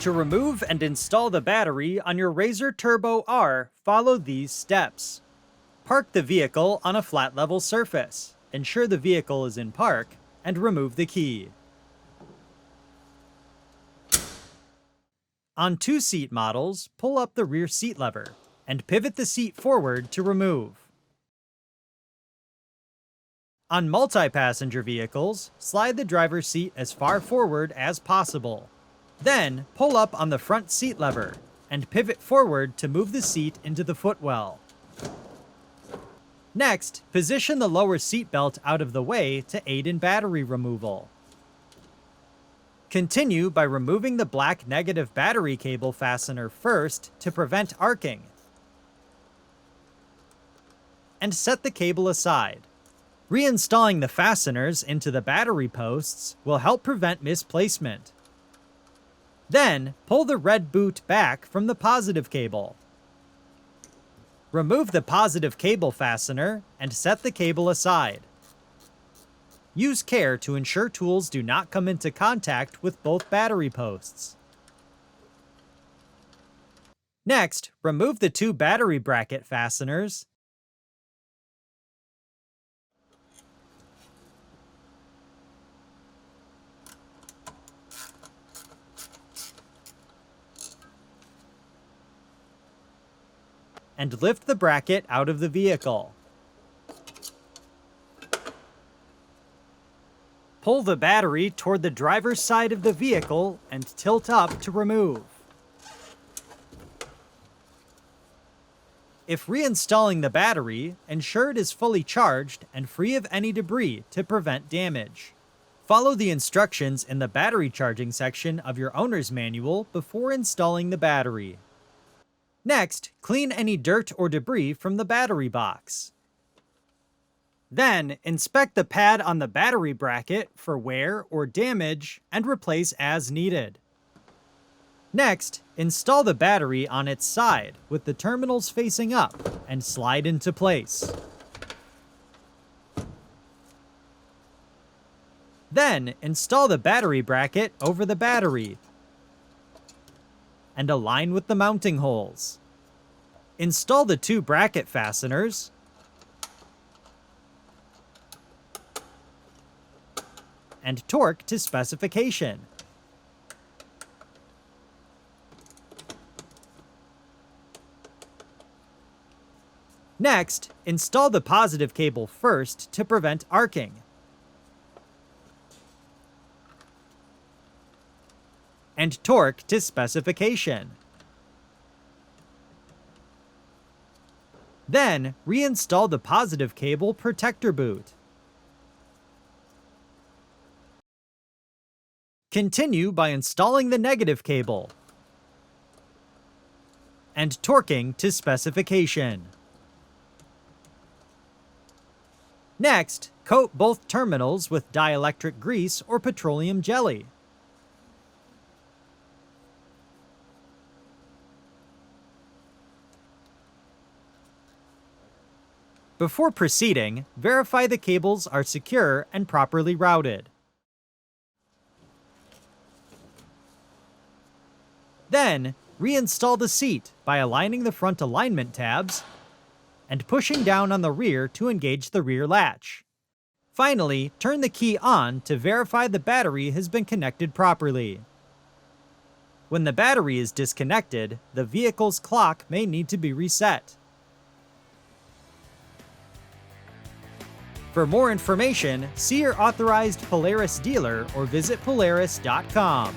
To remove and install the battery on your Razor Turbo R, follow these steps. Park the vehicle on a flat level surface. Ensure the vehicle is in park, and remove the key. On two-seat models, pull up the rear seat lever, and pivot the seat forward to remove. On multi-passenger vehicles, slide the driver's seat as far forward as possible. Then, pull up on the front seat lever, and pivot forward to move the seat into the footwell. Next, position the lower seat belt out of the way to aid in battery removal. Continue by removing the black negative battery cable fastener first to prevent arcing, and set the cable aside. Reinstalling the fasteners into the battery posts will help prevent misplacement. Then, pull the red boot back from the positive cable. Remove the positive cable fastener and set the cable aside. Use care to ensure tools do not come into contact with both battery posts. Next, remove the two battery bracket fasteners and lift the bracket out of the vehicle. Pull the battery toward the driver's side of the vehicle and tilt up to remove. If reinstalling the battery, ensure it is fully charged and free of any debris to prevent damage. Follow the instructions in the battery charging section of your owner's manual before installing the battery. Next, clean any dirt or debris from the battery box. Then, inspect the pad on the battery bracket for wear or damage and replace as needed. Next, install the battery on its side with the terminals facing up and slide into place. Then, install the battery bracket over the battery and align with the mounting holes. Install the two bracket fasteners and torque to specification. Next, install the positive cable first to prevent arcing. And torque to specification. Then, reinstall the positive cable protector boot. Continue by installing the negative cable and torquing to specification. Next, coat both terminals with dielectric grease or petroleum jelly. Before proceeding, verify the cables are secure and properly routed. Then, reinstall the seat by aligning the front alignment tabs and pushing down on the rear to engage the rear latch. Finally, turn the key on to verify the battery has been connected properly. When the battery is disconnected, the vehicle's clock may need to be reset. For more information, see your authorized Polaris dealer or visit Polaris.com.